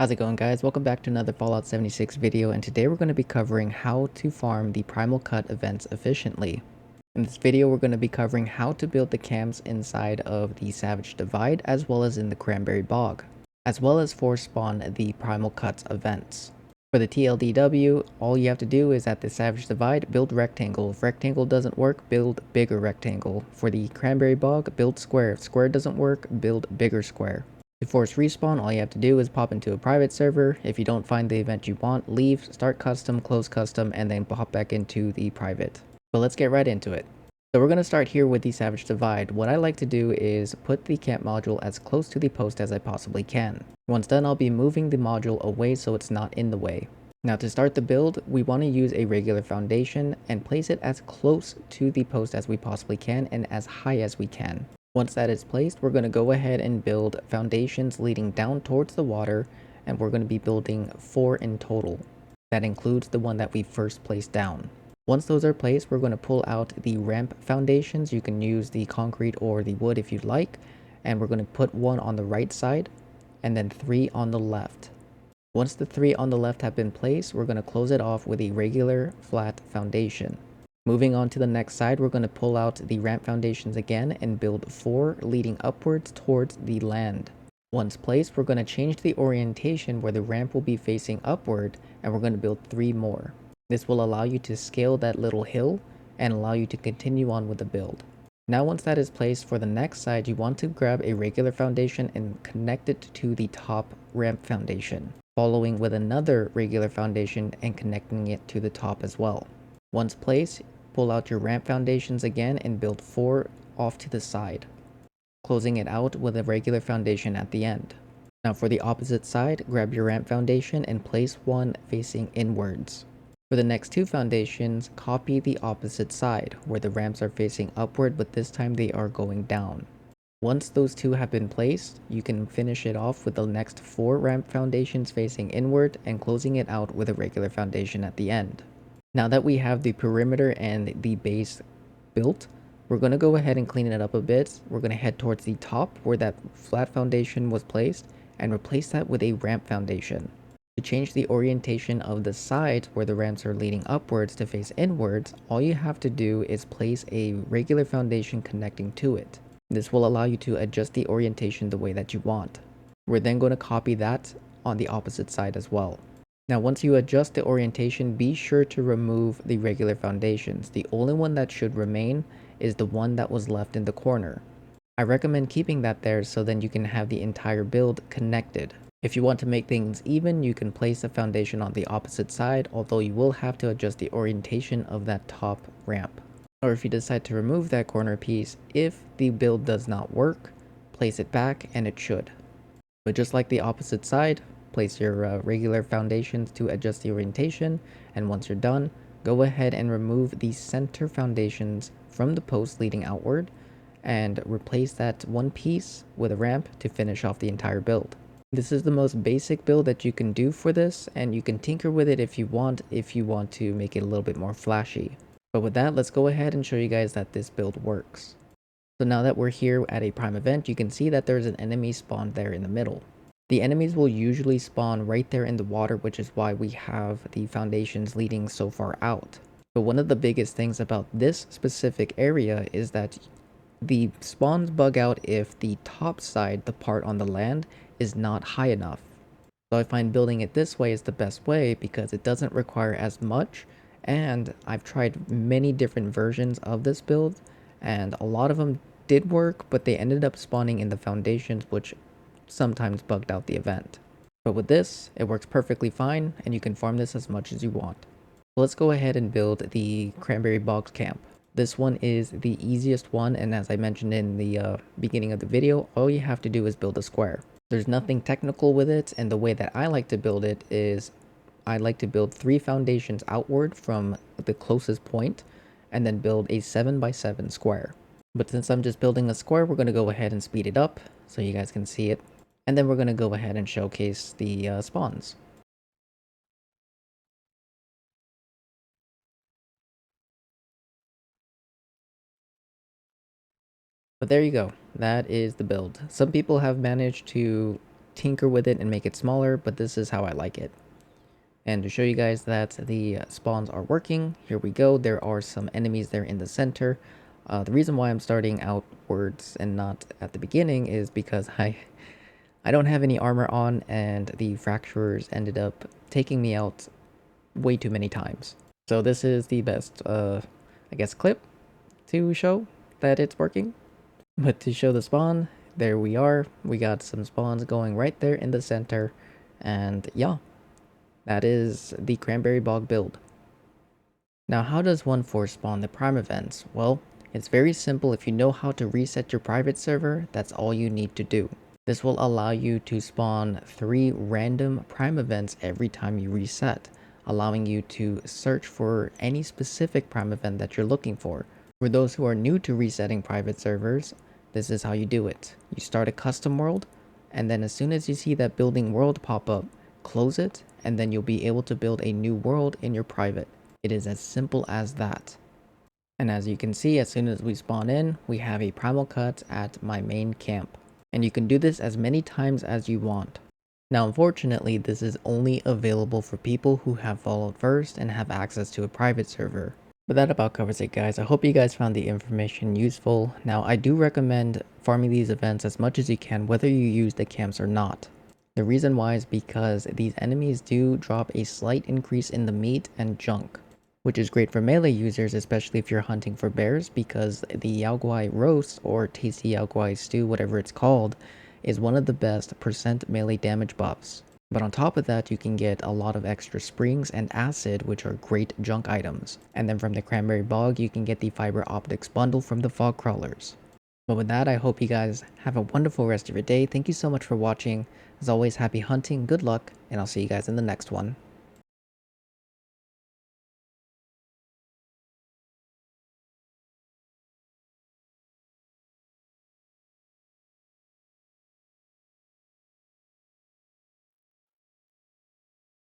How's it going, guys? Welcome back to another Fallout 76 video, and today we're going to be covering how to farm the Primal Cut events efficiently. In this video, we're going to be covering how to build the camps inside of the Savage Divide, as well as in the Cranberry Bog, as well as force spawn the Primal Cuts events. For the TLDW, all you have to do is at the Savage Divide, build rectangle. If rectangle doesn't work, build bigger rectangle. For the Cranberry Bog, build square. If square doesn't work, build bigger square. To force respawn, all you have to do is pop into a private server. If you don't find the event you want, leave, start custom, close custom, and then pop back into the private. But let's get right into it. So we're going to start here with the Savage Divide. What I like to do is put the camp module as close to the post as I possibly can. Once done, I'll be moving the module away so it's not in the way. Now to start the build, we want to use a regular foundation and place it as close to the post as we possibly can and as high as we can. Once that is placed, we're going to go ahead and build foundations leading down towards the water, and we're going to be building 4 in total. That includes the one that we first placed down. Once those are placed, we're going to pull out the ramp foundations. You can use the concrete or the wood if you'd like, and we're going to put 1 on the right side and then 3 on the left. Once the 3 on the left have been placed, we're going to close it off with a regular flat foundation. Moving on to the next side, we're going to pull out the ramp foundations again and build 4 leading upwards towards the land. Once placed, we're going to change the orientation where the ramp will be facing upward, and we're going to build 3 more. This will allow you to scale that little hill and allow you to continue on with the build. Now once that is placed, for the next side, you want to grab a regular foundation and connect it to the top ramp foundation, following with another regular foundation and connecting it to the top as well. Once placed, pull out your ramp foundations again and build 4 off to the side, closing it out with a regular foundation at the end. Now for the opposite side, grab your ramp foundation and place 1 facing inwards. For the next 2 foundations, copy the opposite side, where the ramps are facing upward, but this time they are going down. Once those 2 have been placed, you can finish it off with the next 4 ramp foundations facing inward and closing it out with a regular foundation at the end. Now that we have the perimeter and the base built, we're going to go ahead and clean it up a bit. We're going to head towards the top where that flat foundation was placed and replace that with a ramp foundation. To change the orientation of the sides where the ramps are leading upwards to face inwards, all you have to do is place a regular foundation connecting to it. This will allow you to adjust the orientation the way that you want. We're then going to copy that on the opposite side as well. Now once you adjust the orientation, be sure to remove the regular foundations. The only one that should remain is the one that was left in the corner. I recommend keeping that there so then you can have the entire build connected. If you want to make things even, you can place a foundation on the opposite side, although you will have to adjust the orientation of that top ramp. Or if you decide to remove that corner piece, if the build does not work, place it back and it should. But just like the opposite side, place your regular foundations to adjust the orientation, and once you're done, go ahead and remove the center foundations from the post leading outward and replace that one piece with a ramp to finish off the entire build. This is the most basic build that you can do for this, and you can tinker with it if you want to make it a little bit more flashy. But with that, let's go ahead and show you guys that this build works. So now that we're here at a prime event, you can see that there's an enemy spawned there in the middle. The enemies will usually spawn right there in the water, which is why we have the foundations leading so far out. But one of the biggest things about this specific area is that the spawns bug out if the top side, the part on the land, is not high enough. So I find building it this way is the best way because it doesn't require as much, and I've tried many different versions of this build, and a lot of them did work, but they ended up spawning in the foundations, which sometimes bugged out the event. But with this, it works perfectly fine, and you can farm this as much as you want. So let's go ahead and build the Cranberry Bog camp. This one is the easiest one, and as I mentioned in the beginning of the video, all you have to do is build a square. There's nothing technical with it, and the way that I like to build it is I like to build 3 foundations outward from the closest point, and then build a 7x7 square. But since I'm just building a square, we're going to go ahead and speed it up so you guys can see it. And then we're going to go ahead and showcase the spawns. But there you go. That is the build. Some people have managed to tinker with it and make it smaller, but this is how I like it. And to show you guys that the spawns are working, here we go. There are some enemies there in the center. The reason why I'm starting outwards and not at the beginning is because I don't have any armor on, and the fracturers ended up taking me out way too many times. So this is the best, I guess, clip to show that it's working. But to show the spawn, there we are. We got some spawns going right there in the center. And yeah, that is the Cranberry Bog build. Now, how does one force spawn the prime events? Well, it's very simple. If you know how to reset your private server, that's all you need to do. This will allow you to spawn 3 random prime events every time you reset, allowing you to search for any specific prime event that you're looking for. For those who are new to resetting private servers, this is how you do it. You start a custom world, and then as soon as you see that building world pop up, close it, and then you'll be able to build a new world in your private. It is as simple as that. And as you can see, as soon as we spawn in, we have a primal cut at my main camp. And you can do this as many times as you want. Now, unfortunately, this is only available for people who have followed first and have access to a private server. But that about covers it, guys. I hope you guys found the information useful. Now, I do recommend farming these events as much as you can, whether you use the camps or not. The reason why is because these enemies do drop a slight increase in the meat and junk, which is great for melee users, especially if you're hunting for bears, because the Yao Guai roast, or tasty Yao Guai stew, whatever it's called, is one of the best percent melee damage buffs. But on top of that, you can get a lot of extra springs and acid, which are great junk items. And then from the Cranberry Bog, you can get the fiber optics bundle from the fog crawlers. But with that, I hope you guys have a wonderful rest of your day. Thank you so much for watching. As always, happy hunting, good luck, and I'll see you guys in the next one.